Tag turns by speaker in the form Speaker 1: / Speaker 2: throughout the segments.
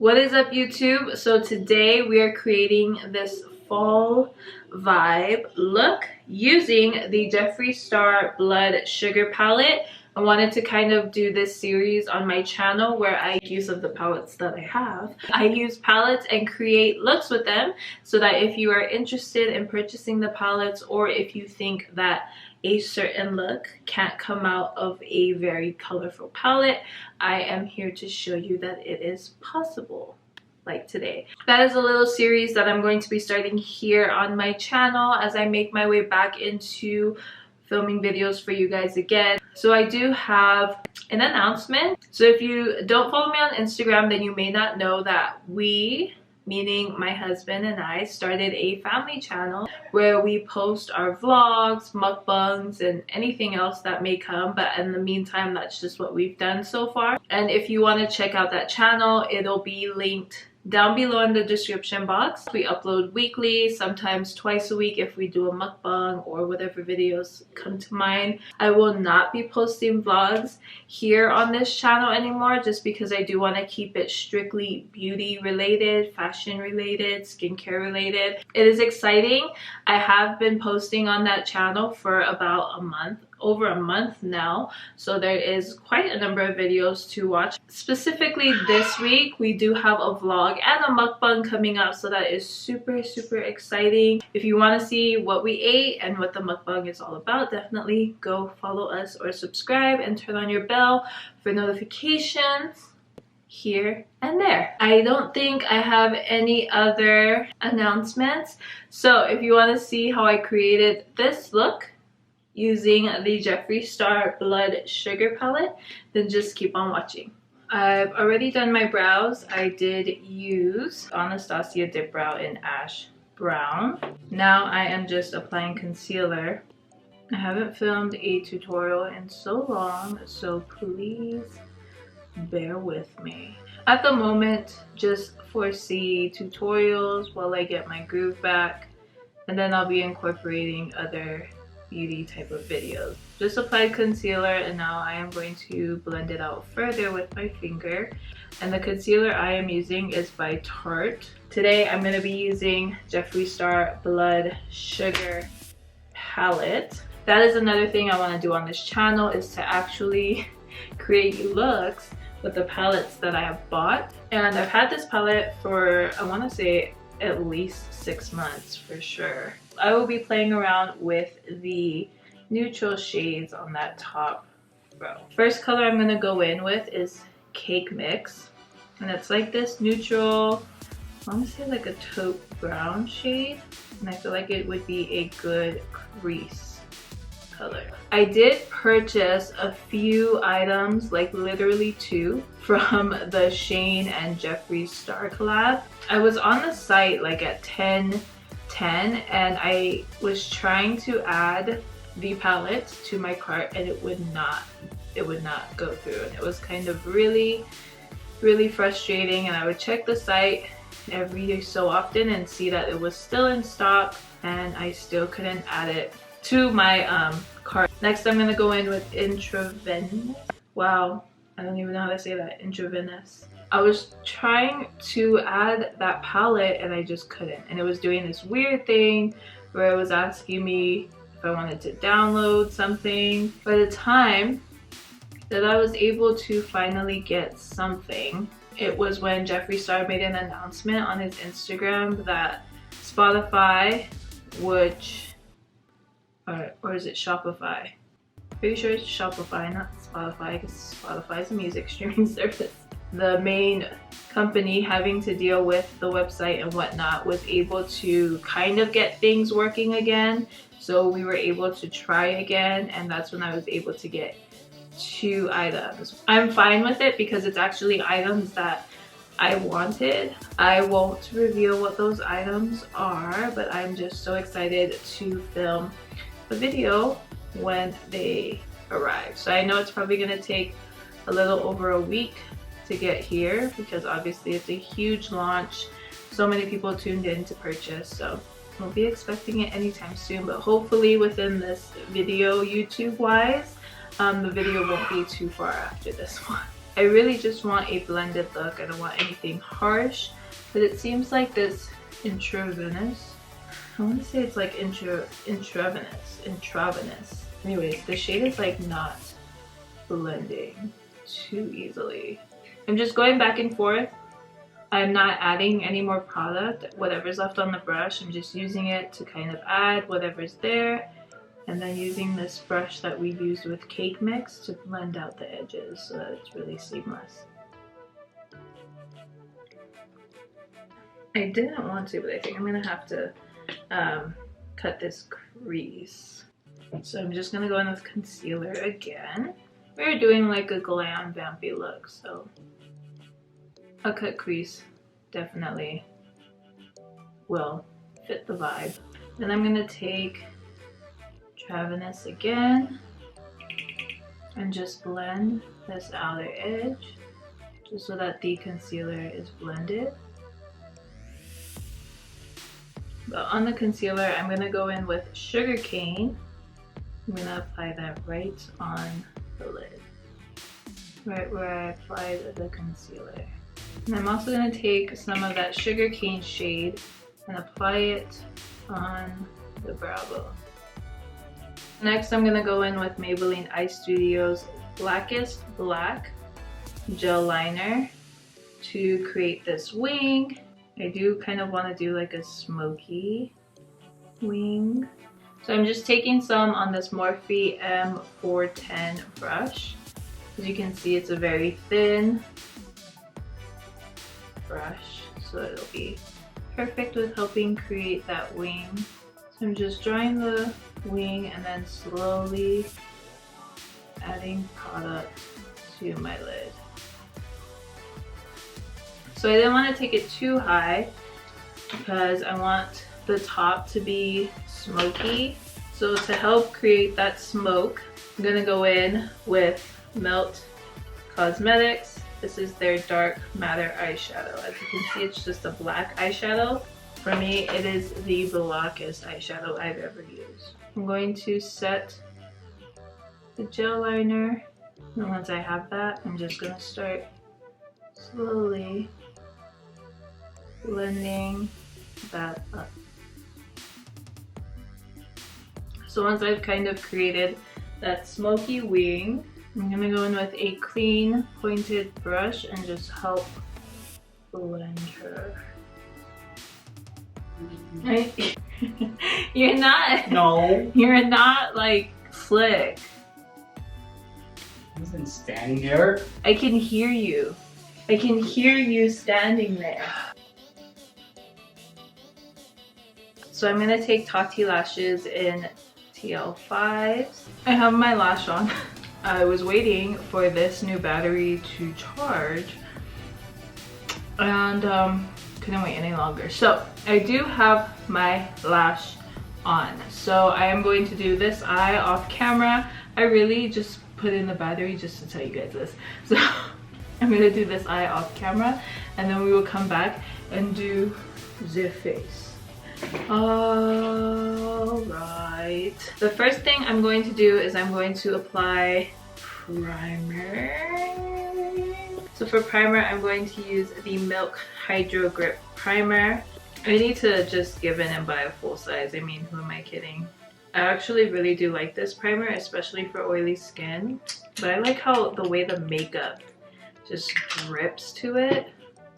Speaker 1: What is up, YouTube? So today we are creating this fall vibe look using the Jeffree Star Blood Sugar palette. I wanted to kind of do this series on my channel where I make use of the palettes that I have. I use palettes and create looks with them so that if you are interested in purchasing the palettes, or if you think that a certain look can't come out of a very colorful palette, I am here to show you that it is possible, like today. That is a little series that I'm going to be starting here on my channel as I make my way back into filming videos for you guys again. So I do have an announcement. So if you don't follow me on Instagram, then you may not know that we, meaning my husband and I, started a family channel where we post our vlogs, mukbangs, and anything else that may come. But in the meantime, that's just what we've done so far. And if you want to check out that channel, it'll be linked down below in the description box. We upload weekly, sometimes twice a week if we do a mukbang or whatever videos come to mind. I will not be posting vlogs here on this channel anymore, just because I do want to keep it strictly beauty related, fashion related, skincare related. It is exciting. I have been posting on that channel for about a month, over a month now, so there is quite a number of videos to watch. Specifically this week we do have a vlog and a mukbang coming up, so that is super exciting. If you want to see what we ate and what the mukbang is all about, definitely go follow us or subscribe and turn on your bell for notifications here and there. I don't think I have any other announcements, so if you want to see how I created this look using the Jeffree Star Blood Sugar palette, then just keep on watching. I've already done my brows. I did use Anastasia Dip Brow in Ash Brown. Now I am just applying concealer. I haven't filmed a tutorial in so long, so please bear with me. At the moment, just foresee tutorials while I get my groove back, and then I'll be incorporating other beauty type of videos. Just applied concealer, and now I am going to blend it out further with my finger. And the concealer I am using is by Tarte. Today I'm going to be using Jeffree Star Blood Sugar palette. That is another thing I want to do on this channel, is to actually create looks with the palettes that I have bought. And I've had this palette for, I want to say, at least 6 months for sure. I will be playing around with the neutral shades on that top row. First color I'm going to go in with is Cake Mix, and it's like this neutral, I want to say like a taupe brown shade, and I feel like it would be a good crease color. I did purchase a few items, like literally 2, from the Shane and Jeffree Star collab. I was on the site like at 10, and I was trying to add the palette to my cart, and it would not go through, and it was kind of really frustrating. And I would check the site every so often and see that it was still in stock, and I still couldn't add it to my cart. Next I'm gonna go in with Intravenous. Wow, I don't even know how to say that. Intravenous. I was trying to add that palette and I just couldn't, and it was doing this weird thing where it was asking me if I wanted to download something. By the time that I was able to finally get something, it was when Jeffree Star made an announcement on his Instagram that Spotify, which, or is it Shopify? Pretty sure it's Shopify, not Spotify, because Spotify is a music streaming service. The main company having to deal with the website and whatnot was able to kind of get things working again. So we were able to try again, and that's when I was able to get 2 items. I'm fine with it because it's actually items that I wanted. I won't reveal what those items are, but I'm just so excited to film a video when they arrive. So I know it's probably gonna take a little over a week to get here, because obviously it's a huge launch. So many people tuned in to purchase, so won't be expecting it anytime soon, but hopefully within this video, YouTube wise, the video won't be too far after this one. I really just want a blended look. I don't want anything harsh, but it seems like this intravenous, I want to say it's like intravenous. Anyways, the shade is like not blending too easily. I'm just going back and forth. I'm not adding any more product. Whatever's left on the brush, I'm just using it to kind of add whatever's there, and then using this brush that we used with cake mix to blend out the edges so that it's really seamless. I didn't want to, but I think I'm gonna have to cut this crease. So I'm just gonna go in with concealer again. We're doing like a glam vampy look, so a cut crease definitely will fit the vibe. Then I'm gonna take Travenous again and just blend this outer edge just so that the concealer is blended. But on the concealer, I'm gonna go in with Sugarcane. I'm gonna apply that right on the lid, right where I applied the concealer. And I'm also gonna take some of that Sugarcane shade and apply it on the brow bone. Next, I'm gonna go in with Maybelline Eye Studios Blackest Black Gel Liner to create this wing. I do kind of want to do like a smoky wing. So I'm just taking some on this Morphe M410 brush. As you can see, it's a very thin brush, so it'll be perfect with helping create that wing. So I'm just drawing the wing and then slowly adding product to my lid. So I didn't want to take it too high because I want the top to be smoky. So to help create that smoke, I'm gonna go in with Melt Cosmetics. This is their Dark Matter eyeshadow. As you can see, it's just a black eyeshadow. For me, it is the blackest eyeshadow I've ever used. I'm going to set the gel liner, and once I have that, I'm just gonna start slowly blending that up. So once I've kind of created that smoky wing, I'm gonna go in with a clean pointed brush and just help blend her. Right? You're not.
Speaker 2: No.
Speaker 1: You're not like slick.
Speaker 2: I wasn't standing there.
Speaker 1: I can hear you. I can hear you standing there. So I'm gonna take Tati Lashes in TL5s. I have my lash on. I was waiting for this new battery to charge and couldn't wait any longer. So I do have my lash on. So I am going to do this eye off camera. I really just put in the battery just to tell you guys this. So I'm gonna do this eye off camera and then we will come back and do the face. Alright. The first thing I'm going to do is I'm going to apply primer. So for primer, I'm going to use the Milk Hydro Grip Primer. I need to just give in and buy a full size. I mean, who am I kidding? I actually really do like this primer, especially for oily skin. But I like how the way the makeup just drips to it.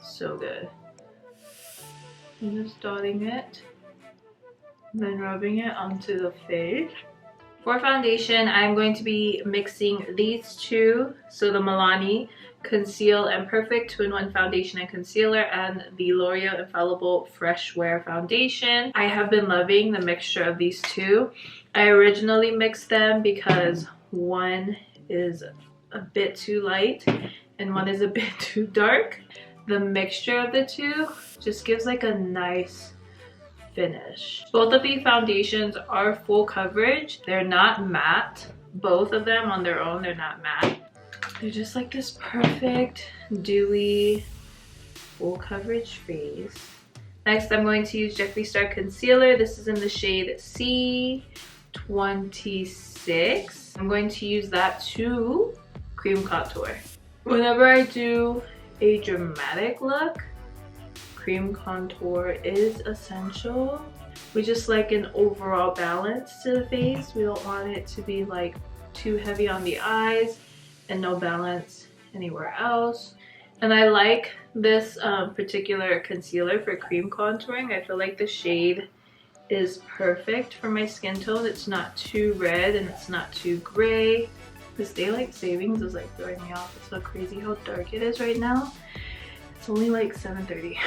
Speaker 1: So good. I'm just dotting it, then rubbing it onto the face. For foundation, I'm going to be mixing these two. So the Milani Conceal and Perfect 2-in-1 Foundation and Concealer and the L'Oreal Infallible Fresh Wear Foundation. I have been loving the mixture of these two. I originally mixed them because one is a bit too light and one is a bit too dark. The mixture of the two just gives like a nice finish. Both of these foundations are full coverage. They're not matte. Both of them on their own, they're not matte. They're just like this perfect, dewy, full coverage face. Next, I'm going to use Jeffree Star Concealer. This is in the shade C26. I'm going to use that to cream contour. Whenever I do a dramatic look, cream contour is essential. We just like an overall balance to the face. We don't want it to be like too heavy on the eyes and no balance anywhere else. And I like this particular concealer for cream contouring. I feel like the shade is perfect for my skin tone. It's not too red and it's not too gray. This daylight savings is like throwing me off. It's so crazy how dark it is right now. It's only like 7:30.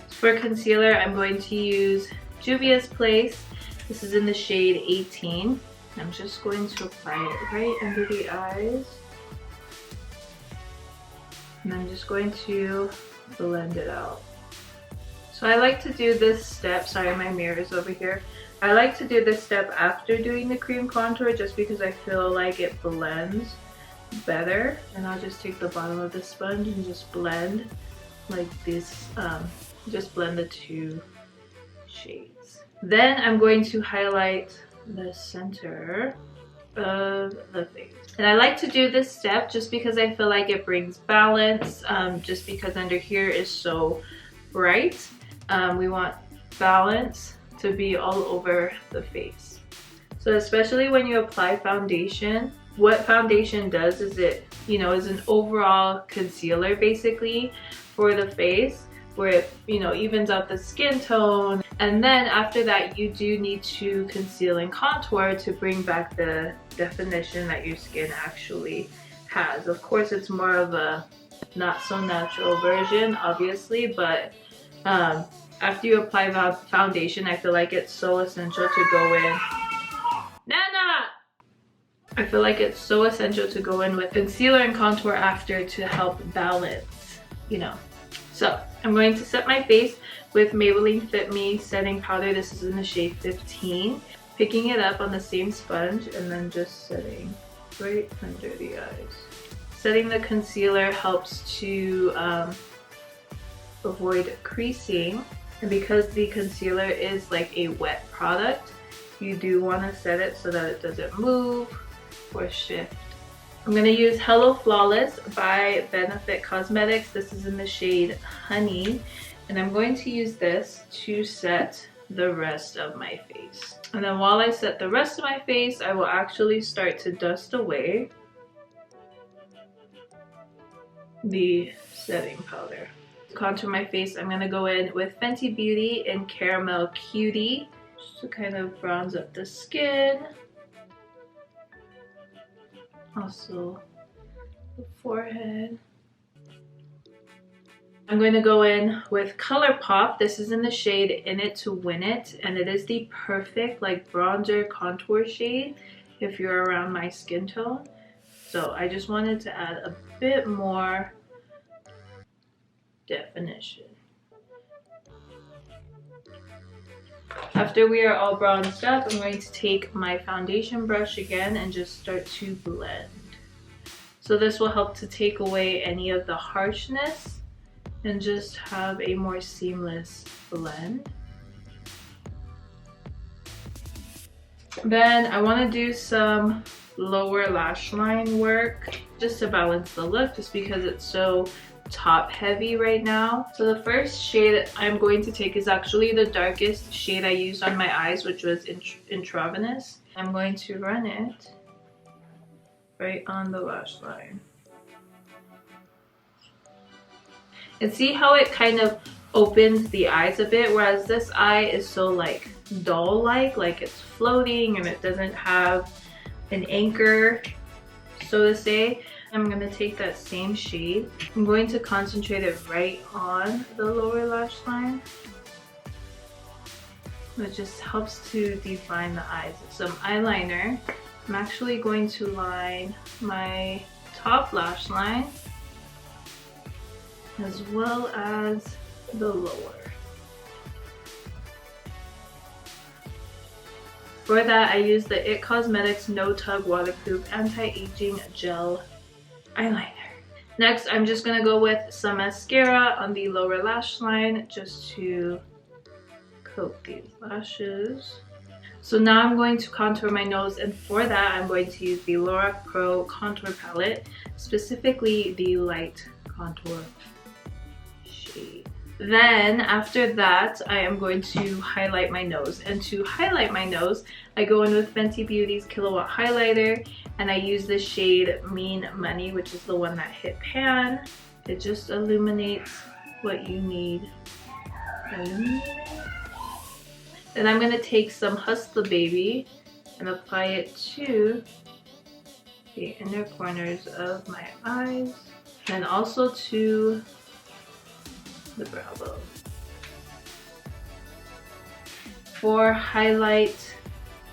Speaker 1: For concealer, I'm going to use Juvia's Place. This is in the shade 18. I'm just going to apply it right under the eyes. And I'm just going to blend it out. So I like to do this step, sorry my mirror is over here. I like to do this step after doing the cream contour just because I feel like it blends better. And I'll just take the bottom of the sponge and just blend like this, just blend the two shades. Then I'm going to highlight the center of the face. And I like to do this step just because I feel like it brings balance, just because under here is so bright. We want balance to be all over the face. So especially when you apply foundation, what foundation does is it, you know, is an overall concealer basically for the face, where it, you know, evens out the skin tone. And then after that, you do need to conceal and contour to bring back the definition that your skin actually has. Of course, it's more of a not so natural version, obviously, but after you apply foundation, I feel like it's so essential to go in. Nana! I feel like it's so essential to go in with concealer and contour after to help balance, you know. So I'm going to set my face with Maybelline Fit Me setting powder. This is in the shade 15. Picking it up on the same sponge and then just setting right under the eyes. Setting the concealer helps to avoid creasing. And because the concealer is like a wet product, you do want to set it so that it doesn't move or shift. I'm going to use Hello Flawless by Benefit Cosmetics. This is in the shade Honey. And I'm going to use this to set the rest of my face. And then while I set the rest of my face, I will actually start to dust away the setting powder. To contour my face, I'm going to go in with Fenty Beauty in Caramel Cutie, just to kind of bronze up the skin. Also the forehead. I'm going to go in with ColourPop. This is in the shade In It to Win It, and it is the perfect like bronzer contour shade if you're around my skin tone. So I just wanted to add a bit more definition. After we are all bronzed up, I'm going to take my foundation brush again and just start to blend. So this will help to take away any of the harshness and just have a more seamless blend. Then I want to do some lower lash line work just to balance the look, just because it's so top heavy right now. So the first shade I'm going to take is actually the darkest shade I used on my eyes, which was Intravenous. I'm going to run it right on the lash line. And see how it kind of opens the eyes a bit, whereas this eye is so like dull like it's floating and it doesn't have an anchor, so to say. I'm going to take that same shade. I'm going to concentrate it right on the lower lash line. It just helps to define the eyes. Some eyeliner. I'm actually going to line my top lash line as well as the lower. For that, I use the IT Cosmetics No Tug Waterproof Anti-Aging Gel Eyeliner. Next, I'm just going to go with some mascara on the lower lash line just to coat these lashes. So now I'm going to contour my nose, and for that I'm going to use the Laura Pro contour palette, specifically the light contour shade. Then after that I am going to highlight my nose, and to highlight my nose I go in with Fenty Beauty's Kilowatt highlighter, and I use the shade Mean Money, which is the one that hit pan. It just illuminates what you need. Then I'm gonna take some Hustler Baby and apply it to the inner corners of my eyes, and also to the brow bone. For highlight,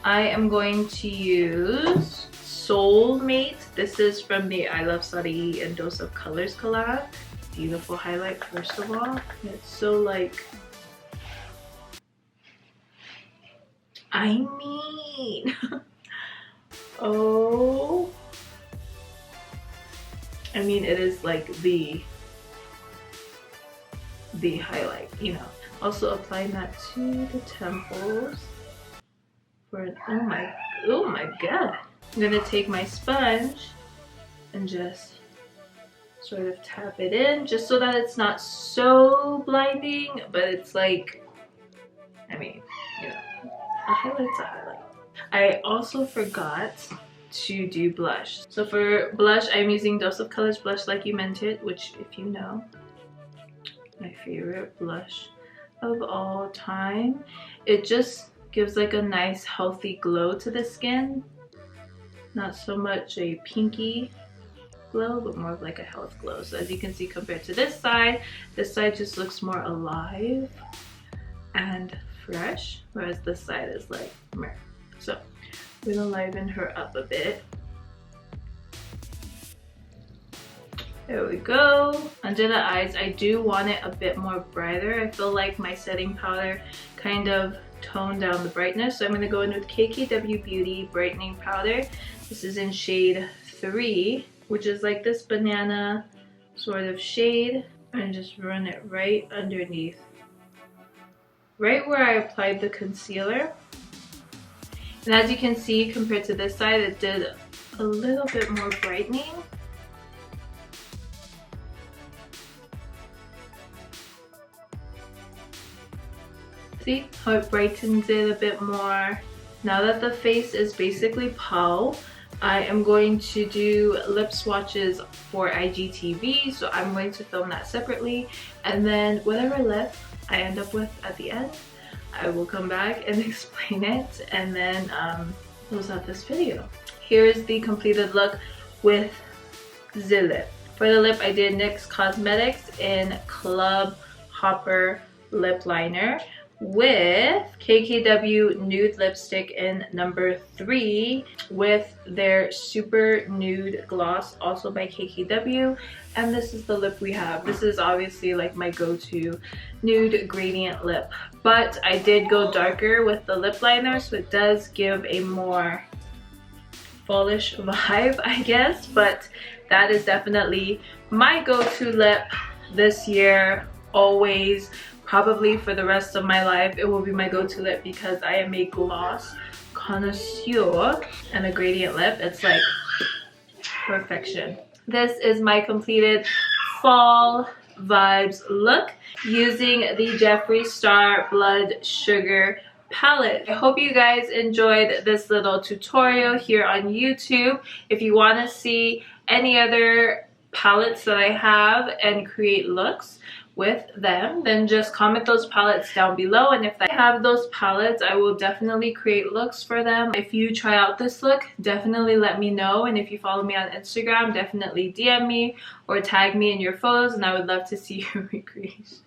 Speaker 1: I am going to use Soulmate. This is from the I Love Saudi and Dose of Colors collab. Beautiful highlight, first of all. It's so like, I mean, oh, I mean, it is like the highlight, you know. Also applying that to the temples for an, oh my god. I'm gonna take my sponge and just sort of tap it in, just so that it's not so blinding, but it's like, I mean, you know, a highlight's a highlight. I also forgot to do blush. So for blush, I'm using Dose of Colors blush Like You Meant It, which, if you know, my favorite blush of all time. It just gives like a nice healthy glow to the skin. Not so much a pinky glow, but more of like a health glow. So as you can see, compared to this side just looks more alive and fresh, whereas this side is like meh. So we're gonna liven her up a bit. There we go. Under the eyes, I do want it a bit more brighter. I feel like my setting powder kind of toned down the brightness. So I'm gonna go in with KKW Beauty Brightening Powder. This is in shade 3, which is like this banana sort of shade. And just run it right underneath, right where I applied the concealer. And as you can see, compared to this side, it did a little bit more brightening. See how it brightens it a bit more. Now that the face is basically pale, I am going to do lip swatches for IGTV, so I'm going to film that separately, and then whatever lip I end up with at the end, I will come back and explain it, and then close out this video. Here's the completed look with the lip. For the lip, I did NYX Cosmetics in Club Hopper Lip Liner with KKW Nude Lipstick in number 3 with their Super Nude Gloss, also by KKW. And this is the lip we have. This is obviously like my go-to nude gradient lip, but I did go darker with the lip liner, so it does give a more fallish vibe, I guess. But that is definitely my go-to lip this year, always. Probably for the rest of my life, it will be my go-to lip because I am a gloss connoisseur, and a gradient lip, it's like perfection. This is my completed fall vibes look using the Jeffree Star Blood Sugar palette. I hope you guys enjoyed this little tutorial here on YouTube. If you want to see any other palettes that I have and create looks with them, then just comment those palettes down below, and if I have those palettes, I will definitely create looks for them. If you try out this look, definitely let me know, and if you follow me on Instagram, definitely DM me or tag me in your photos, and I would love to see your recreation.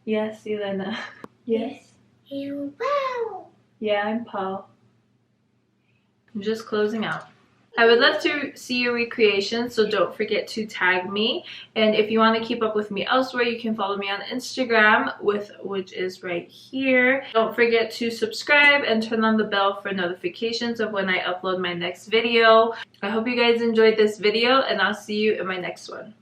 Speaker 1: Yes, Elena. Yes. Wow. Yeah, I'm Paul. I'm just closing out. I would love to see your recreation, so don't forget to tag me. And if you want to keep up with me elsewhere, you can follow me on Instagram, which is right here. Don't forget to subscribe and turn on the bell for notifications of when I upload my next video. I hope you guys enjoyed this video, and I'll see you in my next one.